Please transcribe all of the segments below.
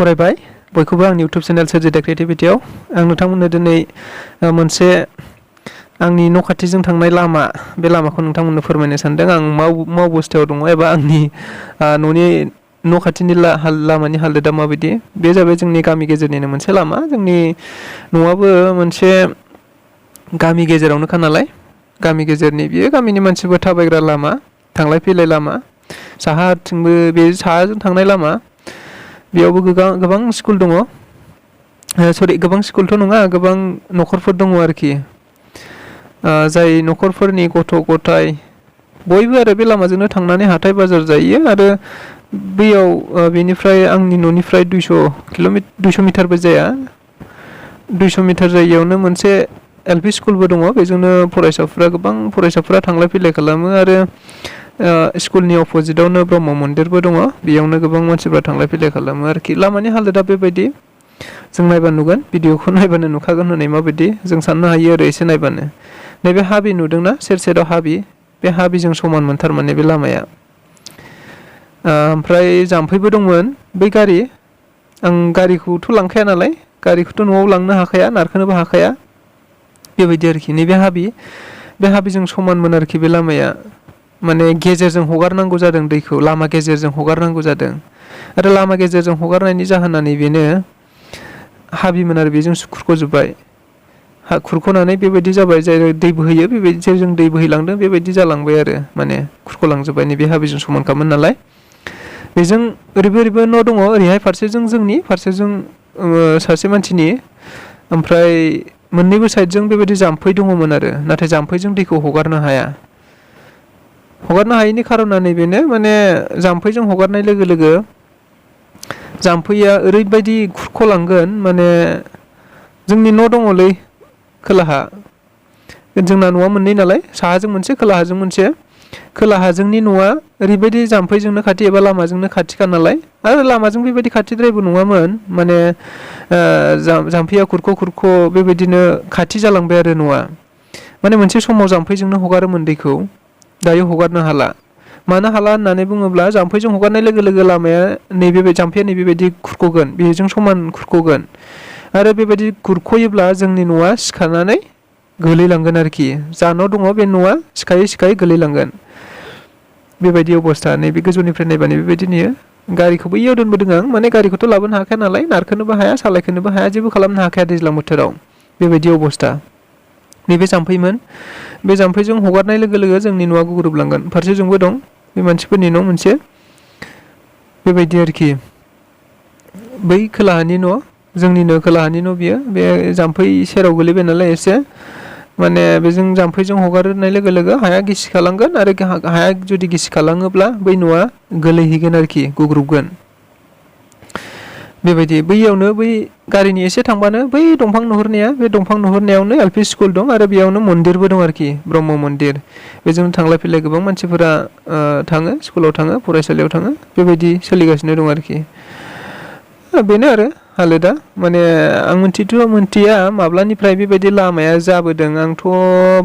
बरायबाय बयखौबो आंनि YouTube channel सोरजिदा क्रिएटिभिटियाव आं नोंथांमोननो दिनै मोनसे आंनि न' खाथिजों थांनाय लामा बे लामाखौ नोंथांमोननो फोरमायनो सानदों आं मा अबस्थायाव दङ एबा आंनि न'नि न' खाथिनि लामानि हालोदा माबायदि बे जाबाय जोंनि गामि गेजेरनिनो मोनसे लामा जोंनि न'आबो मोनसे गामि गेजेरावनोखा नालाय गामि गेजेरनि बियो गामिनि मानसिफोर थाबायग्रा लामा थांलाय फैलाय लामा साहाथिंबो बे साहाजों थांनाय लामा बेयावबो गोबां स्कुल दङ गोबां स्कुलथ' नङा गोबां न'खरफोर दङ आरोखि जाय न'खरफोरनि गथ' गथाय बयबो आरो बे लामाजोंनो थांनानै हाथाय बाजार जायो आरो बैयाव बेनिफ्राय आंनि न'निफ्राय 200 मिटारबो जाया 200 मिटार जायगायावनो मोनसे एलपि स्कुलबो दङ बेजोंनो गोबां फरायसाफोरा थांलाय फैलाय खालामो आरो स्कुलनि अपोजिटावनो ब्रह्म मन्दिरबो दङ बेयावनो गोबां मानसिफ्रा थांलाय फैलाय खालामो आरोखि लामानि हालोदा बेबायदि जों नायबा नुगोन भिडिअखौ नायबानो नुखागोन होननाय माबायदि जों साननो हायो आरो एसे नायबानो नैबे हाबि नुदोंना सेराव हाबि बे हाबिजों समानमोन थारमाने बे लामाया ओमफ्राय जाम्फैबो दंमोन बै आं गारिखौथ' लांखाया नालाय गारिखौथ' न'आव लांनो हाखाया नारखोनोबो हाखाया बेबायदि आरोखि नैबे हाबिजों समानमोन आरोखि बे लामाया माने गेजेरजों हगारनांगौ जादों दैखौ लामा गेजेरजों हगारनांगौ जादों आरो लामा गेजेरजों हगारनायनि जाहोना नैबेनो हाबिमोन आरो बेजों खुरख'जोब्बाय खुरख'नानै बेबायदि जाबाय जाय दै बोहैयो बेबायदि जों दै बोहैलांदों बेबायदि जालांबाय आरो माने खुरख'लांजोब्बाय नैबे हाबिजों समानखामोन नालाय बेजों ओरैबो न' दङ ओरैहाय फारसेजों जोंनि फारसेजों सासे मानसिनि ओमफ्राय मोननैबो साइडजों बेबायदि जाम्फै दङमोन आरो नाथाय जाम्फैजों दैखौ हगारनो हायैनि खारना नैबेनो माने जाम्फैजों हगारनाय लोगो लोगो जाम्फैया ओरैबायदि खुरख'लांगोन माने जोंनि न' दङलै खोलाहा जोंना न'आ मोननै नालाय साहाजों मोनसे खोलाहाजों मोनसे खोलाहाजोंनि न'आ ओरैबायदि जाम्फैजोंनो खाथि एबा लामाजोंनो खाथिखा नालाय आरो लामाजों बेबायदि खाथिद्रायबो नङामोन माने जाम्फैया खुरख' बेबायदिनो खाथि जालांबाय आरो न'आ माने मोनसे समाव जाम्फैजोंनो हगारोमोन दैखौ दायो हगारनो हाला मानो हाला होननानै बुङोब्ला जाम्फैजों हगारनाय लोगो लोगो लामाया जाम्फैया नैबेबायदि खुरख'गोन बेजों समान खुरख'गोन आरो बेबायदि खुरख'योब्ला जोंनि न'आ सिखारनानै गोलैलांगोन आरोखि जा न' दङ बे न'आ सिखायै गोलैलांगोन बेबायदि अबस्था नैबे गोजौनिफ्राय नायबानो बेबायदि नुयो गारिखौबो इयाव दोनबोदों आं माने गारिखौथ' लाबोनो हाखाया नालाय नारखोनोबो हाया सालायखोनोबो हाया जेबो खालामनो हाखाया दैज्लां बोथोराव बेबायदि अबस्था नैबे जाम्फैमोन बे जाम्फैजों हगारनाय लोगो लोगो जोंनि न'आ गुग्रुबलांगोन फारसेजोंबो दं बे मानसिफोरनि न' मोनसे बेबायदि आरोखि बै खोलाहानि न' जोंनिनो खोलाहानि न' बियो बे जाम्फै सेराव गोलैबाय नालाय एसे माने बेजों जाम्फैजों हगारनाय लोगो लोगो हाया गिसिखालांगोन आरो हाया जुदि गिसिखालाङोब्ला बै न'आ गोलैहैगोन आरोखि गुग्रुबगोन बेबायदि बैयावनो बै गारिनि एसे थांबानो बै दंफां नुहुरनाया बे दंफां नुहुरनायावनो एलपि स्कुल दं आरो बेयावनो मन्दिरबो दं आरोखि ब्रह्म मन्दिर बेजों थांलाय फैलाय गोबां मानसिफोरा थाङो स्कुलाव थाङो फरायसालियाव थाङो बेबायदि सोलिगासिनो दं आरोखि बेनो आरो हालोदा माने आं मिन्थिया माब्लानिफ्राय बेबायदि लामाया जाबोदों आंथ'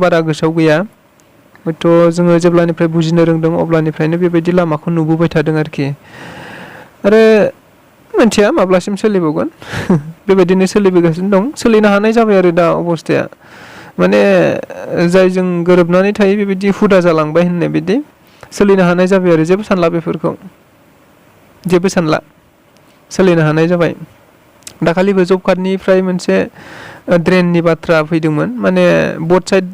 बारा गोसोआव गैया हयथ' जोङो जेब्लानिफ्राय बुजिनो रोंदों अब्लानिफ्रायनो बेबायदि लामाखौ नुबोबाय थादों आरोखि आरो मिन्थिया माब्लासिम सोलिबावगोन बेबायदिनो सोलिबोगासिनो दं सोलिनो हानाय जाबाय आरो दा अबस्थाया माने जायजों गोरोबनानै थायो बेबायदि हुदा जालांबाय होननाय बिदि सोलिनो हानाय जाबाय आरो जेबो सानला बेफोरखौ सोलिनो हानाय जाबाय दाखालिबो जब कार्डनिफ्राय मोनसे ड्रेननि बाथ्रा फैदोंमोन माने बोथ साइड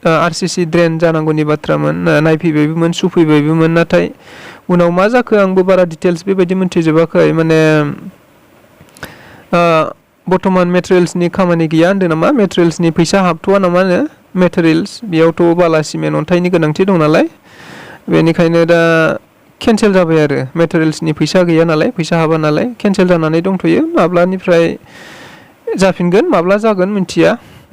आरसिसि ड्रेन जानांगौनि बाथ्रामोन नायफैबायबोमोन सुफैबायबोमोन नाथाय उनाव मा जाखो आंबो बारा डिटेल्स बेबायदि मिन्थिजोबाखै माने बर्थमान मेटेरियेल्सनि खामानि गैया होन्दों नामा मेटेरियेल्सनि फैसा हाबथ'वा नामा होनो मेटेरियेल्स बेयावथ' बाला सिमेन्ट अन्थाइनि गोनांथि दं नालाय बेनिखायनो दा केन्सेल जाबाय आरो मेटेरियेल्सनि फैसा गैया नालाय फैसा हाबा नालाय केन्सेल जानानै दंथ'यो माब्लानिफ्राय जाफिनगोन माब्ला जागोन मिन्थिया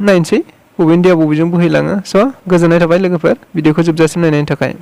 नायनोसै बबेनि दैया बबेजों बोहैलाङो स' गोजोननाय थाबाय लोगोफोर भिडिअखौ जोबजासिम नायनायनि थाखाय